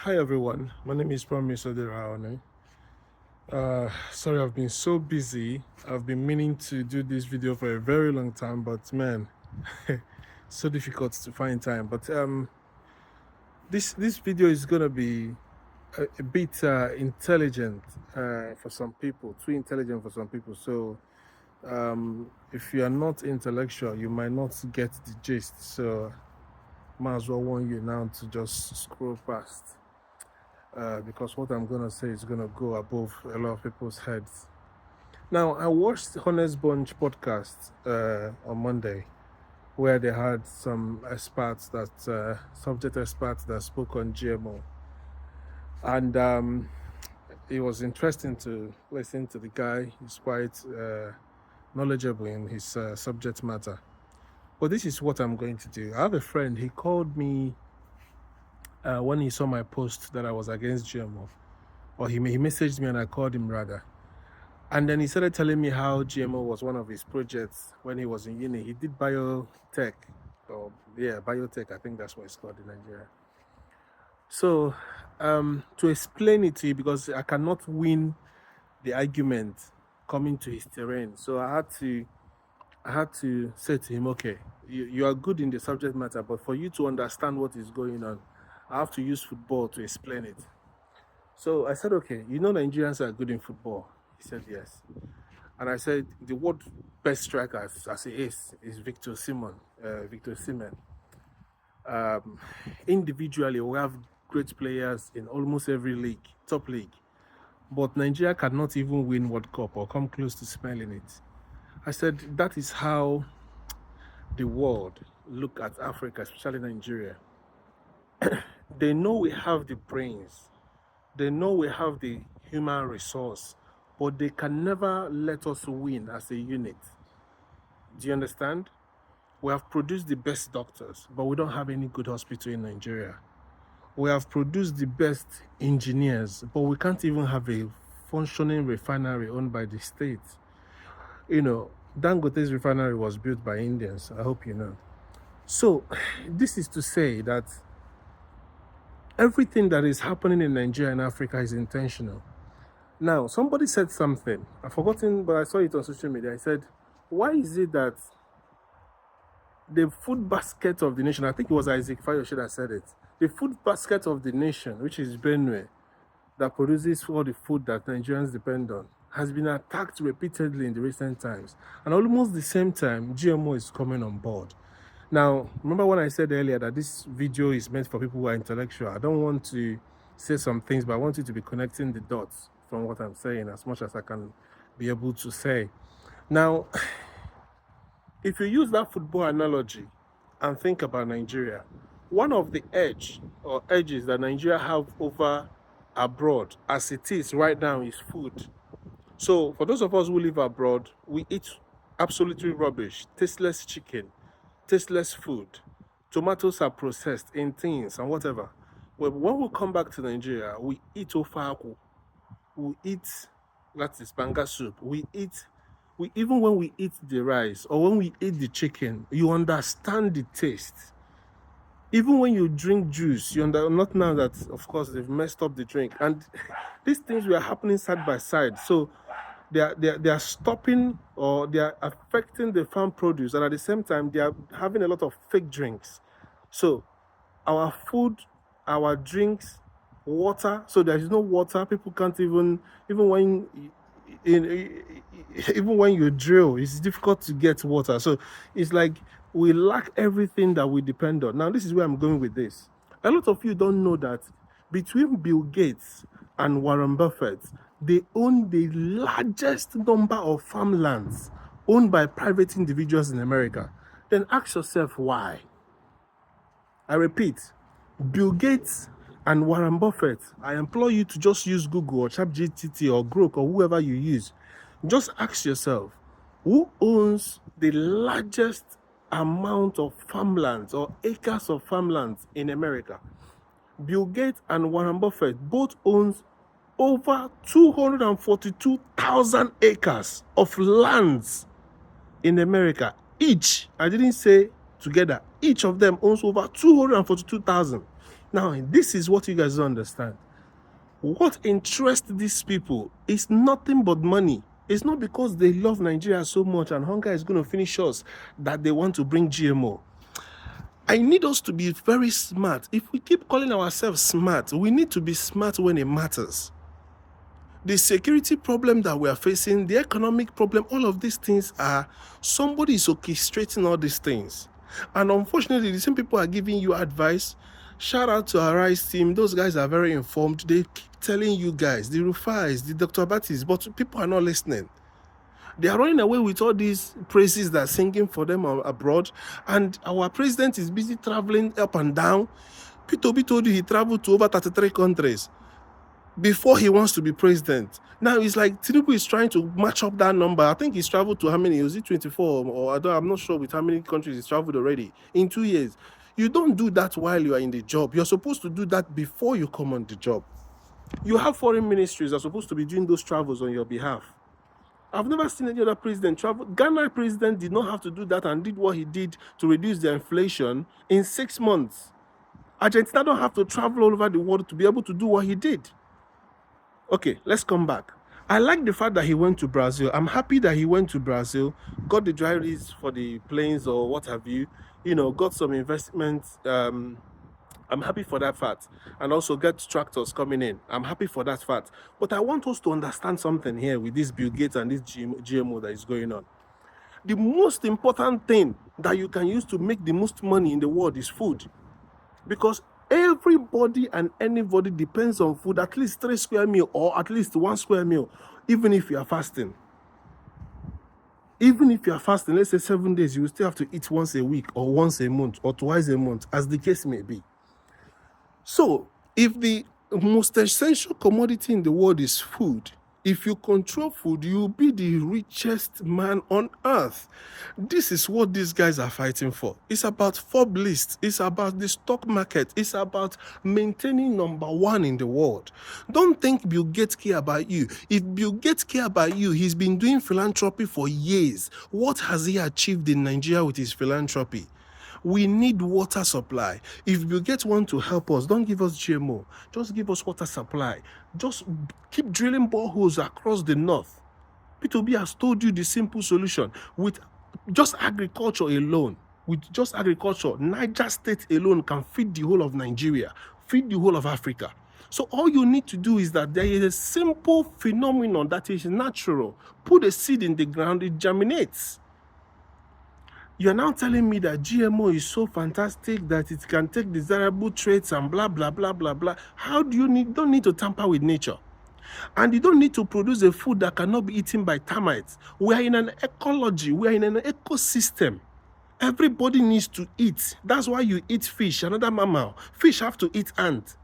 Hi everyone, my name is Farmer Samson Ogbole. Sorry, I've been so busy. I've been meaning to do this video for a very long time, but man, so difficult to find time. But this video is gonna be a bit intelligent for some people, too intelligent for some people. So if you are not intellectual, you might not get the gist. So might as well warn you now to just scroll past. Because what I'm gonna say is gonna go above a lot of people's heads. Now, I watched Honest Bunch podcast on Monday, where they had some experts subject experts that spoke on GMO, and it was interesting to listen to the guy. He's quite knowledgeable in his subject matter. But this is what I'm going to do. I have a friend. He called me when he saw my post that I was against GMO. Or he messaged me and I called him rather. And then he started telling me how GMO was one of his projects when he was in uni. He did biotech, biotech, I think that's what it's called in Nigeria. So to explain it to you, because I cannot win the argument coming to his terrain. So I had to say to him, okay, you are good in the subject matter, but for you to understand what is going on, I have to use football to explain it. So I said, okay, Nigerians are good in football. He said yes. And I said, the world best striker as he is Victor Osimhen. Individually, we have great players in almost every league, top league. But Nigeria cannot even win World Cup or come close to smelling it. I said, that is how the world look at Africa, especially Nigeria. They know we have the brains. They know we have the human resource, but they can never let us win as a unit. Do you understand? We have produced the best doctors, but we don't have any good hospital in Nigeria. We have produced the best engineers, but we can't even have a functioning refinery owned by the state. Dangote's refinery was built by Indians, I hope you know. So this is to say that everything that is happening in Nigeria and Africa is intentional. Now, somebody said something. I've forgotten, but I saw it on social media. I said, why is it that the food basket of the nation, I think it was Isaac Fayoshe that said it, the food basket of the nation, which is Benue, that produces all the food that Nigerians depend on, has been attacked repeatedly in the recent times. And almost the same time, GMO is coming on board. Now, remember when I said earlier that this video is meant for people who are intellectual? I don't want to say some things, but I want you to be connecting the dots from what I'm saying as much as I can be able to say. Now, if you use that football analogy and think about Nigeria, one of the edges that Nigeria have over abroad as it is right now is food. So for those of us who live abroad, we eat absolutely rubbish, tasteless chicken, tasteless food. Tomatoes are processed in things and whatever. Well, when we come back to Nigeria, we eat ofaku, we eat, that is banga soup, even when we eat the rice or when we eat the chicken, you understand the taste. Even when you drink juice, not now that, of course, they've messed up the drink. And these things were happening side by side. So they are stopping or they are affecting the farm produce. And at the same time, they are having a lot of fake drinks. So our food, our drinks, water. So there is no water. People can't even when you drill, it's difficult to get water. So it's like we lack everything that we depend on. Now, this is where I'm going with this. A lot of you don't know that between Bill Gates and Warren Buffett, they own the largest number of farmlands owned by private individuals in America. Then ask yourself why. I repeat, Bill Gates and Warren Buffett, I implore you to just use Google or ChatGPT or Grok or whoever you use. Just ask yourself, who owns the largest amount of farmlands or acres of farmlands in America? Bill Gates and Warren Buffett both owns over 242,000 acres of lands in America. Each, I didn't say together, each of them owns over 242,000. Now, this is what you guys don't understand. What interests these people is nothing but money. It's not because they love Nigeria so much and hunger is going to finish us that they want to bring GMO. I need us to be very smart. If we keep calling ourselves smart, we need to be smart when it matters. The security problem that we are facing, the economic problem, all of these things are, somebody is orchestrating all these things. And unfortunately, the same people are giving you advice. Shout out to our RISE team. Those guys are very informed. They keep telling you guys, the Rufais, the Dr. Batis, but people are not listening. They are running away with all these praises that are singing for them abroad. And our president is busy traveling up and down. P2B told you he traveled to over 33 countries before he wants to be president. Now it's like Tinubu is trying to match up that number. I think he's traveled to how many? Was it 24? Or I'm not sure with how many countries he's traveled already in 2 years. You don't do that while you are in the job. You're supposed to do that before you come on the job. You have foreign ministries that are supposed to be doing those travels on your behalf. I've never seen any other president travel. Ghana president did not have to do that and did what he did to reduce the inflation in 6 months. Argentina don't have to travel all over the world to be able to do what he did. Okay, let's come back. I like the fact that he went to Brazil. I'm happy that he went to Brazil, got the dry lease for the planes or what have you, got some investments. I'm happy for that fact. And also get tractors coming in. I'm happy for that fact. But I want us to understand something here with this Bill Gates and this GMO that is going on. The most important thing that you can use to make the most money in the world is food. Because everybody and anybody depends on food, at least 3 square meal or at least 1 square meal, even if you are fasting. Even if you are fasting, let's say 7 days, you will still have to eat once a week or once a month or twice a month, as the case may be. So, if the most essential commodity in the world is food, if you control food, you'll be the richest man on earth. This is what these guys are fighting for. It's about FOB list. It's about the stock market. It's about maintaining #1 in the world. Don't think Bill Gates care about you. If Bill Gates care about you, he's been doing philanthropy for years. What has he achieved in Nigeria with his philanthropy? We need water supply. If Bill Gates want to help us, don't give us GMO. Just give us water supply. Just keep drilling boreholes across the north. P2B has told you the simple solution. With just agriculture alone, Niger State alone can feed the whole of Nigeria, feed the whole of Africa. So all you need to do is that there is a simple phenomenon that is natural. Put a seed in the ground, it germinates. You're now telling me that GMO is so fantastic that it can take desirable traits and blah, blah, blah, blah, blah. How do you don't need to tamper with nature? And you don't need to produce a food that cannot be eaten by termites. We are in an ecology. We are in an ecosystem. Everybody needs to eat. That's why you eat fish, another mammal. Fish have to eat ants.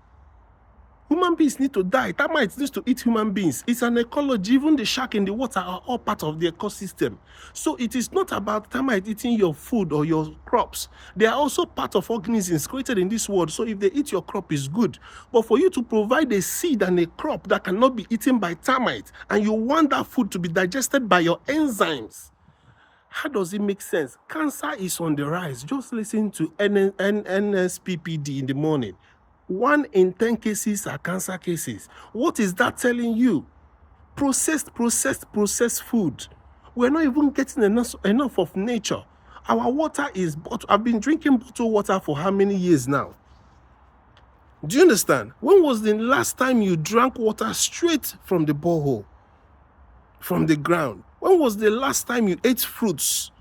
Human beings need to die. Termites need to eat human beings. It's an ecology. Even the shark in the water are all part of the ecosystem. So it is not about termites eating your food or your crops. They are also part of organisms created in this world. So if they eat your crop, it's good. But for you to provide a seed and a crop that cannot be eaten by termites, and you want that food to be digested by your enzymes, how does it make sense? Cancer is on the rise. Just listen to NSPPD in the morning. 1 in 10 cases are cancer cases. What is that telling you? Processed food. We're not even getting enough of nature. Our water is bottled. I've been drinking bottled water for how many years now? Do you understand? When was the last time you drank water straight from the borehole, from the ground? When was the last time you ate fruits?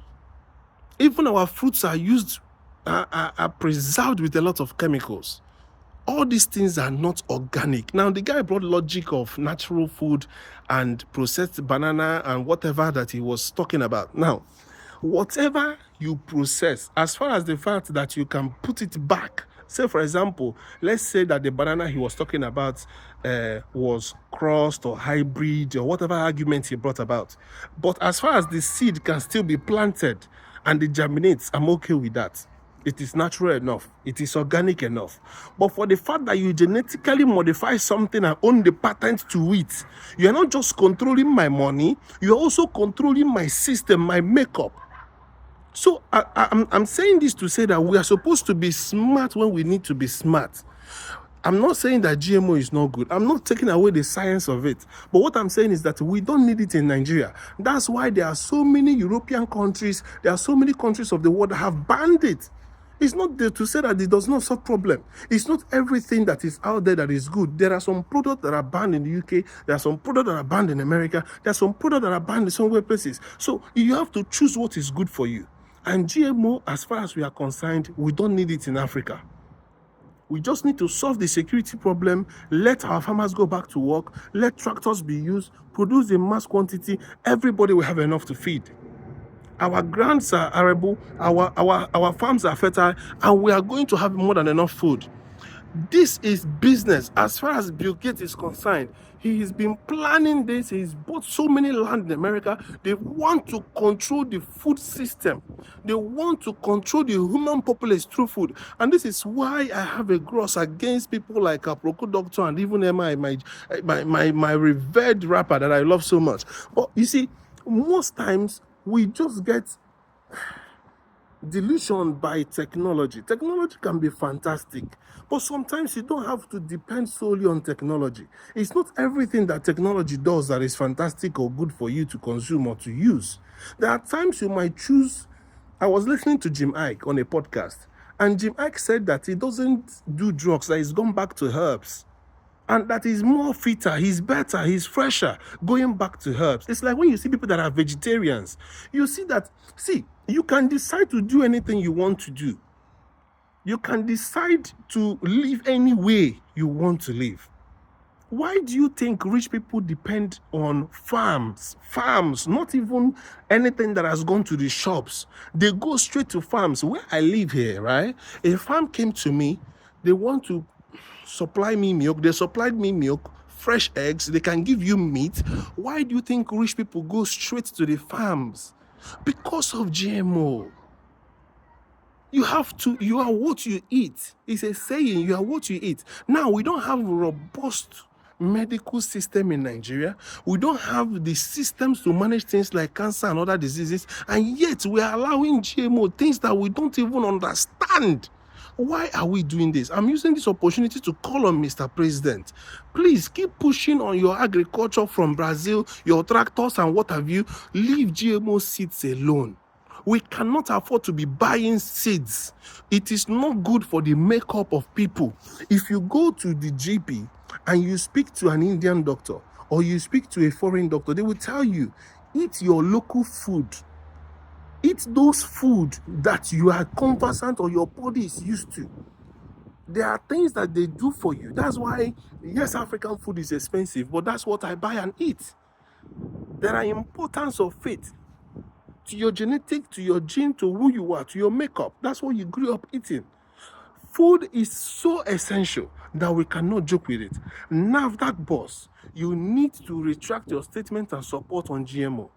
Even our fruits are preserved with a lot of chemicals. All these things are not organic. Now, the guy brought logic of natural food and processed banana and whatever that he was talking about. Now, whatever you process, as far as the fact that you can put it back, say, for example, let's say that the banana he was talking about was crossed or hybrid or whatever argument he brought about. But as far as the seed can still be planted and it germinates, I'm okay with that. It is natural enough. It is organic enough. But for the fact that you genetically modify something and own the patent to it, you are not just controlling my money, you are also controlling my system, my makeup. So I'm saying this to say that we are supposed to be smart when we need to be smart. I'm not saying that GMO is not good. I'm not taking away the science of it. But what I'm saying is that we don't need it in Nigeria. That's why there are so many European countries, there are so many countries of the world that have banned it. It's not there to say that it does not solve problem. It's not everything that is out there that is good. There are some products that are banned in the UK. There are some products that are banned in America. There are some products that are banned in some other places. So you have to choose what is good for you. And GMO, as far as we are concerned, we don't need it in Africa. We just need to solve the security problem, let our farmers go back to work, let tractors be used, produce in mass quantity, everybody will have enough to feed. Our grounds are arable, our farms are fertile, and we are going to have more than enough food. This is business. As far as Bill Gates is concerned, he has been planning this. He's bought so many land in America. They want to control the food system. They want to control the human populace through food. And this is why I have a gross against people like Aproko Doctor and even my revered rapper that I love so much. But you see, most times we just get delusion by technology. Technology can be fantastic, but sometimes you don't have to depend solely on technology. It's not everything that technology does that is fantastic or good for you to consume or to use. There are times you might choose. I was listening to Jim Ike on a podcast, and Jim Ike said that he doesn't do drugs, that he's gone back to herbs. And that is more fitter, he's better, he's fresher, going back to herbs. It's like when you see people that are vegetarians, you see that, you can decide to do anything you want to do. You can decide to live any way you want to live. Why do you think rich people depend on farms? Farms, not even anything that has gone to the shops. They go straight to farms. Where I live here, right? A farm came to me, they want to supply me milk. They supplied me milk, fresh eggs. They can give you meat. Why do you think rich people go straight to the farms? Because of GMO. You are what you eat. It's a saying, you are what you eat. Now, we don't have a robust medical system in Nigeria. We don't have the systems to manage things like cancer and other diseases. And yet, we are allowing GMO, things that we don't even understand. Why are we doing this? I'm using this opportunity to call on Mr. President. Please keep pushing on your agriculture from Brazil, your tractors and what have you. Leave GMO seeds alone. We cannot afford to be buying seeds. It is not good for the makeup of people. If you go to the GP and you speak to an Indian doctor or you speak to a foreign doctor, they will tell you, eat your local food. Eat those food that you are conversant or your body is used to. There are things that they do for you. That's why, yes, African food is expensive, but that's what I buy and eat. There are importance of faith to your genetic, to your gene, to who you are, to your makeup. That's what you grew up eating. Food is so essential that we cannot joke with it. NAFDAC boss, you need to retract your statement and support on GMO.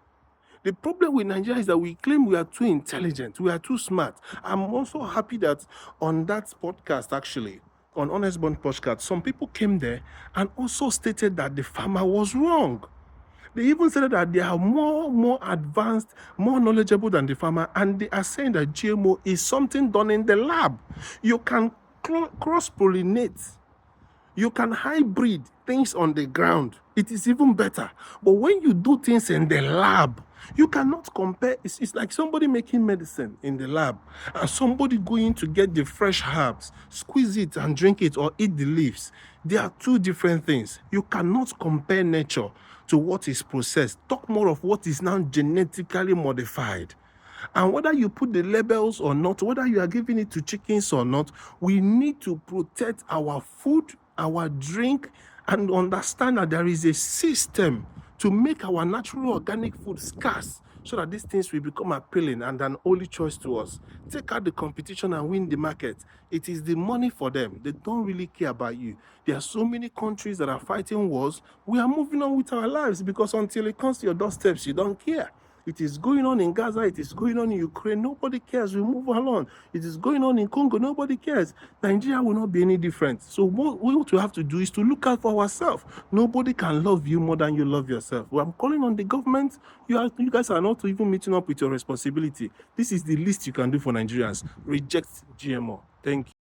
The problem with Nigeria is that we claim we are too intelligent, we are too smart. I'm also happy that on that podcast, actually, on Honest Bond podcast, some people came there and also stated that the farmer was wrong. They even said that they are more advanced, more knowledgeable than the farmer, and they are saying that GMO is something done in the lab. You can cross-pollinate. You can hybrid things on the ground. It is even better. But when you do things in the lab, you cannot compare. It's like somebody making medicine in the lab and somebody going to get the fresh herbs, squeeze it and drink it or eat the leaves. They are two different things. You cannot compare nature to what is processed. Talk more of what is now genetically modified. And whether you put the labels or not, whether you are giving it to chickens or not, we need to protect our food, our drink, and understand that there is a system to make our natural organic food scarce so that these things will become appealing and an only choice to us. Take out the competition and win the market. It is the money for them. They don't really care about you. There are so many countries that are fighting wars. We are moving on with our lives because until it comes to your doorsteps, you don't care. It is going on in Gaza. It is going on in Ukraine. Nobody cares. We move along. It is going on in Congo. Nobody cares. Nigeria will not be any different. So what we have to do is to look out for ourselves. Nobody can love you more than you love yourself. Well, I'm calling on the government. You guys are not even meeting up with your responsibility. This is the least you can do for Nigerians. Reject GMO. Thank you.